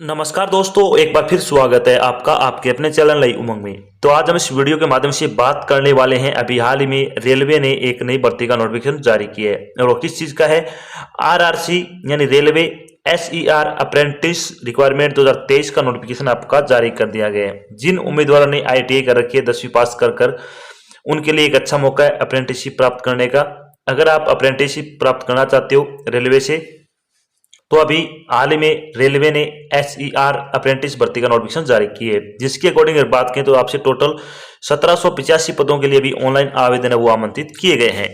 नमस्कार दोस्तों, एक बार फिर स्वागत है आपका आपके अपने चैनल नई उमंग में। तो आज हम इस वीडियो के माध्यम से बात करने वाले हैं। अभी हाल ही में रेलवे ने एक नई भर्ती का नोटिफिकेशन जारी किया है और वो किस चीज़ का है। आरआरसी यानी रेलवे एसईआर अप्रेंटिस रिक्वायरमेंट 2023 का नोटिफिकेशन आपका जारी कर दिया गया है। जिन उम्मीदवारों ने आईटीआई कर रखी है 10वीं पास कर उनके लिए एक अच्छा मौका है अप्रेंटिसशिप प्राप्त करने का। अगर आप अप्रेंटिसशिप प्राप्त करना चाहते हो रेलवे से, तो अभी हाल ही में रेलवे ने एसईआर अप्रेंटिस भर्ती का नोटिफिकेशन जारी की है, जिसके अकॉर्डिंग अगर बात करें तो आपसे टोटल 1785 पदों के लिए भी ऑनलाइन आवेदन है वो आमंत्रित किए गए हैं।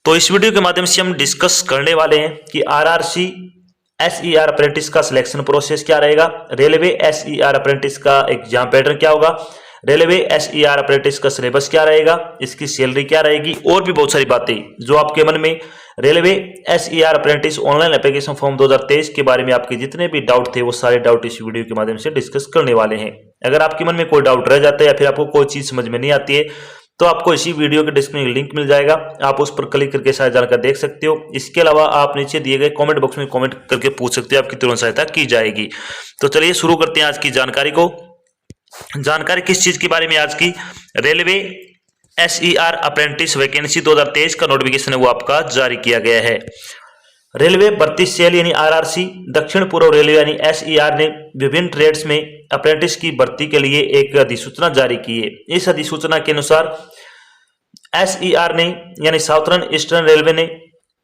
तो इस वीडियो के माध्यम से हम डिस्कस करने वाले हैं कि आरआरसी एसईआर अप्रेंटिस का सिलेक्शन प्रोसेस क्या रहेगा, रेलवे एसईआर अप्रेंटिस का एग्जाम पैटर्न क्या होगा, रेलवे एसईआर अप्रेंटिस का सिलेबस क्या रहेगा, इसकी सैलरी क्या रहेगी और भी बहुत सारी बातें जो आपके मन में railway SER apprentice online application form 2023 के बारे में आपके जितने भी डाउट थे वो सारे डाउट इस वीडियो के माध्यम से डिस्कस करने वाले हैं। अगर आपके मन में कोई डाउट रह जाता है या फिर आपको कोई चीज समझ में नहीं आती है तो आपको इसी वीडियो के डिस्क्रिप्शन में लिंक मिल जाएगा, आप उस पर क्लिक करके सारी जानकारी देख सकते हो। इसके अलावा आप नीचे दिए गए कमेंट बॉक्स में कमेंट करके पूछ सकते हो, आपकी तुरंत सहायता की जाएगी। तो चलिए शुरू करते हैं आज की जानकारी को। जानकारी किस चीज के बारे में आज की, रेलवे एसईआर अप्रेंटिस वैकेंसी 2023 का नोटिफिकेशन है वो आपका जारी किया गया है। रेलवे भर्ती सेल यानी आरआरसी, दक्षिण पूर्व रेलवे यानी एसईआर ने विभिन्न ट्रेड्स में अप्रेंटिस की भर्ती के लिए एक अधिसूचना जारी की है। इस अधिसूचना के अनुसार एसईआर ने यानी साउथर्न ईस्टर्न रेलवे ने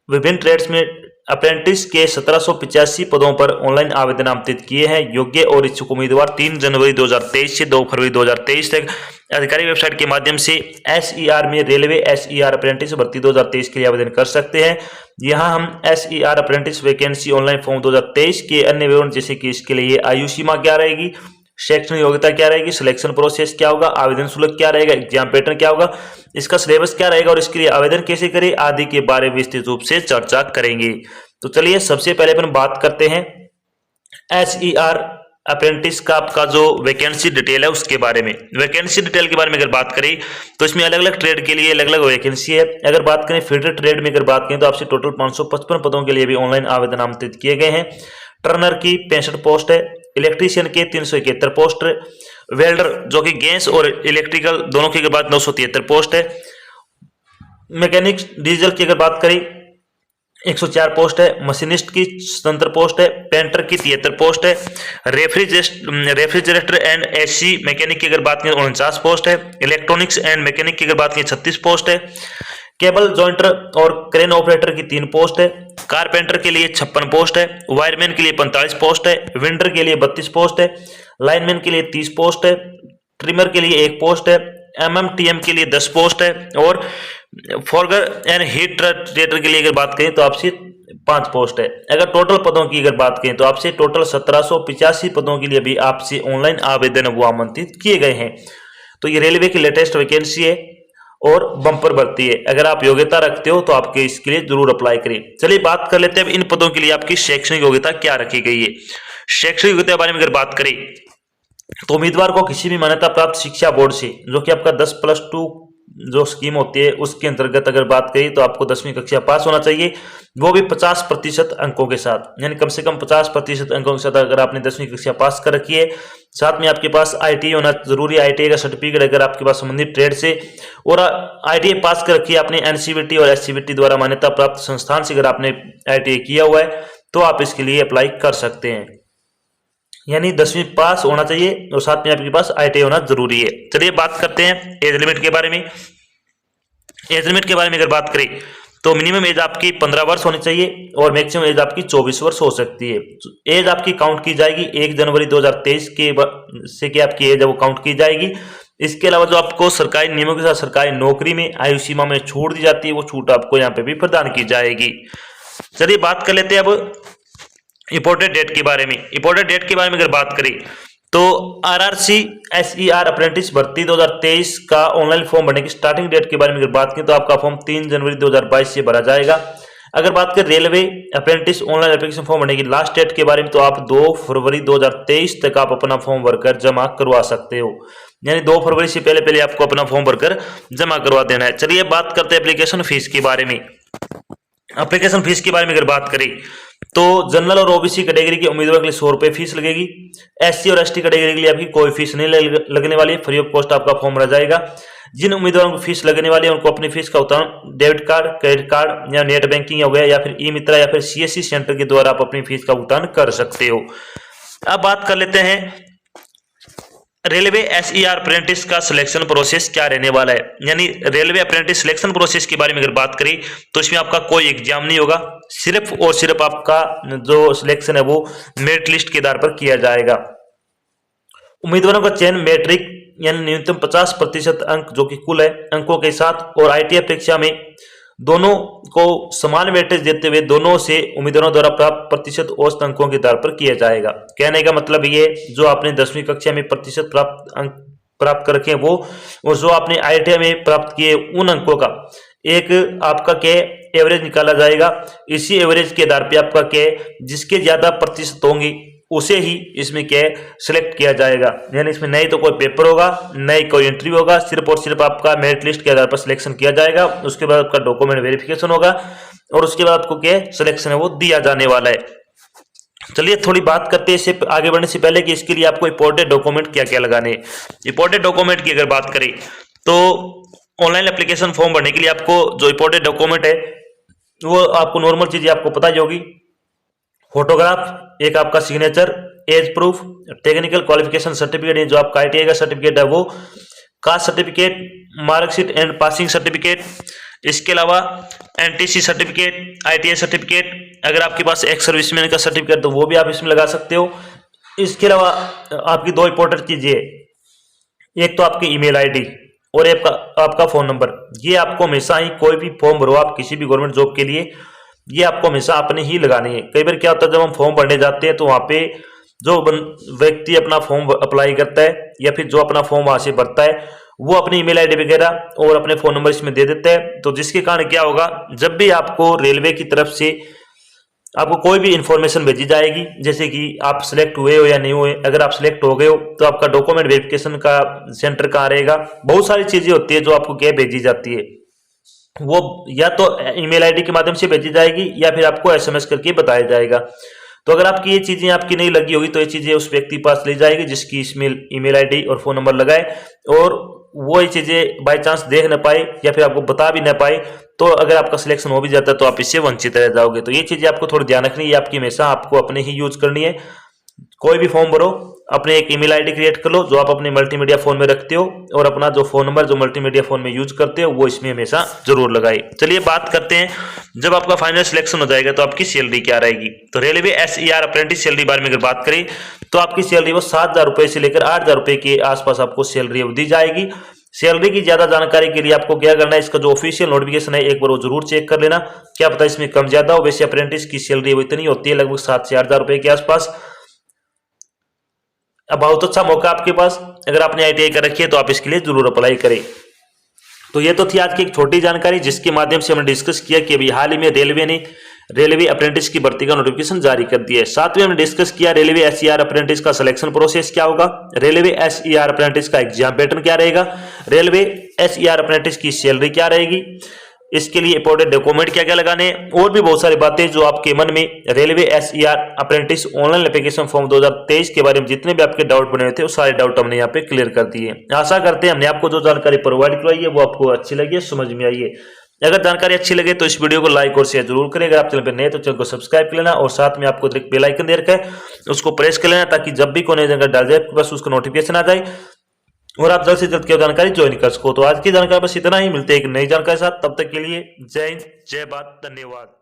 विभिन्न ट्रेड्स में अप्रेंटिस के 1785 पदों पर ऑनलाइन आवेदन आमंत्रित किए हैं। योग्य और इच्छुक उम्मीदवार 3 जनवरी 2023 से 2 फरवरी 2023 तक आधिकारिक वेबसाइट के माध्यम से एसईआर में रेलवे एसईआर अप्रेंटिस भर्ती 2023 के लिए आवेदन कर सकते हैं। यहां हम SER apprentice vacancy online form 2023 के अन्य विवरण जैसे कि इसके लिए आयु सीमा क्या रहेगी, शैक्षणिक योग्यता क्या रहेगी, सिलेक्शन प्रोसेस क्या होगा, आवेदन शुल्क क्या रहेगा, एग्जाम पैटर्न क्या होगा, इसका सिलेबस क्या रहेगा और इसके लिए आवेदन कैसे करें आदि के बारे में विस्तृत रूप से चर्चा करेंगे। तो चलिए सबसे पहले अपन बात करते हैं एसईआर अप्रेंटिस का आपका जो वैकेंसी डिटेल है उसके बारे में। वैकेंसी डिटेल के बारे में अगर बात करें तो इसमें अलग अलग ट्रेड के लिए अलग अलग वैकेंसी है। अगर बात करें फीडर ट्रेड में अगर बात करें तो आपसे टोटल 555 पदों के लिए भी ऑनलाइन आवेदन आमंत्रित किए गए हैं। टर्नर की 65 पोस्ट है, इलेक्ट्रीशियन के 371 पोस्ट है, वेल्डर जो कि गैस और इलेक्ट्रिकल दोनों की अगर बात 973 पोस्ट है, मैकेनिक्स डीजल की अगर बात करें 104 पोस्ट है, मशीनिस्ट की 77 पोस्ट है, पेंटर की 73 पोस्ट है, रेफ्रिजरेटर एंड एसी मैकेनिक की अगर बात करें 49 पोस्ट है, इलेक्ट्रॉनिक्स एंड मैकेनिक की अगर बात करें 36 पोस्ट है, केबल जॉइंटर और क्रेन ऑपरेटर की 3 पोस्ट है, कारपेंटर के लिए 56 पोस्ट है, वायरमैन के लिए 45 पोस्ट है, विंडर के लिए 32 पोस्ट है, लाइनमैन के लिए 30 पोस्ट है, ट्रिमर के लिए 1 पोस्ट है, एमएमटीएम के लिए 10 पोस्ट है और फॉरगर एंड हीट ट्रेटर के लिए अगर बात करें तो आपसे 5 पोस्ट है। अगर टोटल पदों की अगर बात करें तो आपसे टोटल 1785 पदों के लिए भी आपसे ऑनलाइन आवेदन वो आमंत्रित किए गए हैं। तो ये रेलवे की लेटेस्ट वैकेंसी है और बम्पर भर्ती है। अगर आप योग्यता रखते हो तो आपके इसके लिए जरूर अप्लाई करें। चलिए बात कर लेते हैं इन पदों के लिए आपकी शैक्षणिक योग्यता क्या रखी गई है। शैक्षणिक योग्यता के बारे में अगर बात करें तो उम्मीदवार को किसी भी मान्यता प्राप्त शिक्षा बोर्ड से, जो कि आपका 10+2 जो स्कीम होती है उसके अंतर्गत अगर बात करें तो आपको 10वीं कक्षा पास होना चाहिए, वो भी 50% अंकों के साथ, यानी कम से कम 50% अंकों के साथ अगर आपने 10वीं कक्षा पास कर रखी है। साथ में आपके पास आईटीआई होना जरूरी है, आईटीआई का सर्टिफिकेट अगर आपके पास संबंधित ट्रेड से, और आईटीआई पास कर रखी है आपने एनसीवीटी और एससीवीटी द्वारा मान्यता प्राप्त संस्थान से अगर आपने आईटीआई किया हुआ है तो आप इसके लिए अप्लाई कर सकते हैं। यानी 10वीं पास होना चाहिए और साथ में आपके पास आईटीआई होना जरूरी है। चलिए बात करते हैं एज लिमिट के बारे में। एज लिमिट के बारे में अगर बात करें तो मिनिमम एज आपकी 15 वर्ष होनी चाहिए और मैक्सिमम एज आपकी 24 वर्ष हो सकती है। एज आपकी काउंट की जाएगी 1 जनवरी 2023 के से कि आपकी एज वो काउंट की जाएगी। इसके अलावा जो आपको सरकारी नियमों के साथ सरकारी नौकरी में आयु सीमा में छूट दी जाती है वो छूट आपको यहाँ पे भी प्रदान की जाएगी। चलिए बात कर लेते हैं अब इंपॉर्टेंट डेट के बारे में। इंपॉर्टेंट डेट के बारे में अगर बात करें तो आरआरसी एसईआर अप्रेंटिस भर्ती 2023 का ऑनलाइन फॉर्म भरने की स्टार्टिंग डेट के बारे में अगर बात करें तो आपका फॉर्म 3 जनवरी 2022 से भरा जाएगा। अगर बात करें railway apprentice online application form भरने की लास्ट डेट के बारे में तो आप 2 फरवरी 2023 तक आप अपना फॉर्म भरकर जमा करवा सकते हो, यानी 2 फरवरी से पहले पहले आपको अपना फॉर्म भरकर जमा करवा देना है। चलिए बात करते हैं एप्लीकेशन फीस के बारे में। एप्लीकेशन फीस के बारे में अगर बात करें तो जनरल और ओबीसी कैटेगरी के उम्मीदवार के लिए 100 रुपये फीस लगेगी। एससी और एसटी कैटेगरी के लिए आपकी कोई फीस नहीं लगने वाली है, फ्री ऑफ कॉस्ट आपका फॉर्म रह जाएगा। जिन उम्मीदवारों को फीस लगने वाली है उनको अपनी फीस का भुगतान डेबिट कार्ड, क्रेडिट कार्ड या नेट बैंकिंग हो गया या फिर ई मित्रा या फिर सीएससी सेंटर के द्वारा आप अपनी फीस का भुगतान कर सकते हो। अब बात कर लेते हैं रेलवे एसईआर अप्रेंटिस का सिलेक्शन प्रोसेस क्या रहने वाला है। यानी रेलवे अप्रेंटिस सिलेक्शन प्रोसेस के बारे में अगर बात करें तो इसमें आपका कोई एग्जाम नहीं होगा, सिर्फ और सिर्फ आपका जो सिलेक्शन है वो मेरिट लिस्ट के आधार पर किया जाएगा। उम्मीदवारों का चयन मैट्रिक यानी न्यूनतम 50% अंक जो कि कुल है अंकों के साथ और आईटीआई परीक्षा में दोनों को समान वेटेज देते हुए दोनों से उम्मीदवारों द्वारा प्राप्त प्रतिशत औसत अंकों के आधार पर किया जाएगा। कहने का मतलब ये जो आपने 10वीं कक्षा में प्रतिशत प्राप्त अंक प्राप्त कर रखे हैं वो और जो आपने आईटीआई में प्राप्त किए उन अंकों का एक आपका क्या एवरेज निकाला जाएगा। इसी एवरेज के आधार पर आपका क्या जिसके ज्यादा प्रतिशत होंगी उसे ही इसमें क्या सिलेक्ट किया जाएगा। यानी इसमें नहीं तो कोई पेपर होगा नहीं कोई इंटरव्यू होगा, सिर्फ और सिर्फ आपका मेरिट लिस्ट के आधार पर सिलेक्शन किया जाएगा। उसके बाद आपका डॉक्यूमेंट वेरिफिकेशन होगा और उसके बाद आपको क्या सिलेक्शन है वो दिया जाने वाला है। चलिए थोड़ी बात करते हैं इससे आगे बढ़ने से पहले कि इसके लिए आपको इंपॉर्टेंट डॉक्यूमेंट क्या क्या लगाने। इंपॉर्टेंट डॉक्यूमेंट की अगर बात करें तो ऑनलाइन एप्लीकेशन फॉर्म भरने के लिए आपको जो इंपॉर्टेंट डॉक्यूमेंट है वो आपको नॉर्मल चीजें आपको पता ही होगी। फोटोग्राफ, एक आपका signature, age proof, technical qualification certificate जो आपका आईटीआई का सर्टिफिकेट है वो, caste certificate, marksheet and passing certificate, इसके अलावा एनटीसी सर्टिफिकेट, आईटीआई सर्टिफिकेट, अगर आपके पास एक्स सर्विसमैन का सर्टिफिकेट तो वो भी आप इसमें लगा सकते हो। इसके अलावा आपकी दो इंपॉर्टेंट चीजें, एक तो आपकी ईमेल आईडी और एक आपका फोन नंबर। ये आपको हमेशा ही कोई भी फॉर्म भरो आप किसी भी गवर्नमेंट जॉब के लिए ये आपको हमेशा अपने ही लगानी है। कई बार क्या होता है जब हम फॉर्म भरने जाते हैं तो वहां पे जो व्यक्ति अपना फॉर्म अप्लाई करता है या फिर जो अपना फॉर्म वहां से भरता है वो अपनी ईमेल आईडी वगैरह और अपने फोन नंबर इसमें दे देता है। तो जिसके कारण क्या होगा जब भी आपको रेलवे की तरफ से आपको कोई भी इंफॉर्मेशन भेजी जाएगी जैसे कि आप सिलेक्ट हुए हो या नहीं हुए, अगर आप सिलेक्ट हो गए हो तो आपका डॉक्यूमेंट वेरिफिकेशन का सेंटर कहाँ रहेगा, बहुत सारी चीजें होती है जो आपको क्या भेजी जाती है वो या तो ईमेल आईडी के माध्यम से भेजी जाएगी या फिर आपको एसएमएस करके बताया जाएगा। तो अगर आपकी ये चीजें आपकी नहीं लगी होगी तो ये चीजें उस व्यक्ति के पास ले जाएगी जिसकी इसमें ईमेल आईडी और फोन नंबर लगाए और वो ये चीजें बाय चांस देख न पाए या फिर आपको बता भी न पाए तो अगर आपका सिलेक्शन हो भी जाता है तो आप इससे वंचित रह जाओगे। तो ये चीजें आपको थोड़ी ध्यान रखनी है, आपकी हमेशा आपको अपने ही यूज करनी है। कोई भी फॉर्म भरो अपने एक ईमेल आईडी क्रिएट कर लो जो आप अपने मल्टीमीडिया फोन में रखते हो और अपना जो फोन नंबर जो मल्टीमीडिया फोन में यूज करते हो वो इसमें हमेशा जरूर लगाए। चलिए बात करते हैं जब आपका फाइनल सिलेक्शन हो जाएगा तो आपकी सैलरी क्या रहेगी। तो रेलवे एसईआर अप्रेंटिस सैलरी बारे में अगर बात करें तो आपकी सैलरी वो 7,000 रुपए से लेकर 8,000 रुपए के आसपास आपको सैलरी दी जाएगी। सैलरी की ज्यादा जानकारी के लिए आपको क्या करना है, इसका जो ऑफिशियल नोटिफिकेशन है एक बार वो जरूर चेक कर लेना, क्या पता इसमें कम ज्यादा हो। वैसे अप्रेंटिस की सैलरी वो इतनी होती है लगभग 7 से 8,000 रुपए के आसपास। अब बहुत अच्छा मौका आपके पास, अगर आपने आईटीआई कर रखी है तो आप इसके लिए जरूर अप्लाई करें। तो ये तो थी आज की एक छोटी जानकारी जिसके माध्यम से हमने डिस्कस किया कि अभी हाल ही में रेलवे ने रेलवे अप्रेंटिस की भर्ती का नोटिफिकेशन जारी कर दिया है। साथ में हमने डिस्कस किया रेलवे एसईआर अप्रेंटिस का सिलेक्शन प्रोसेस क्या होगा, रेलवे एसईआर अप्रेंटिस का एग्जाम पैटर्न क्या रहेगा, रेलवे एसईआर अप्रेंटिस की सैलरी क्या रहेगी, इसके लिए इंपॉर्टेंट डॉक्यूमेंट क्या क्या लगाने हैं और भी बहुत सारी बातें जो आपके मन में railway SER apprentice online application form 2023 के बारे में जितने भी आपके डाउट बने हुए थे वो सारे डाउट हमने यहाँ पे क्लियर कर दिए। आशा करते हैं हमने आपको जो जानकारी प्रोवाइड करवाई है वो आपको अच्छी लगी है, समझ में आई है। अगर जानकारी अच्छी लगे तो इस वीडियो को लाइक और शेयर जरूर करें। अगर आप चैनल पर नए तो चैनल को सब्सक्राइब कर लेना और साथ में आपको एक बेल आइकन दे रखा है उसको प्रेस कर लेना ताकि जब भी कोई नई जानकारी डाल जाए बस उसका नोटिफिकेशन आ जाए और आप जल्द से जल्द की जानकारी ज्वाइन कर सको। तो आज की जानकारी बस इतना ही, मिलते हैं एक नई जानकारी के साथ, तब तक के लिए जय हिंद, जय भारत, धन्यवाद।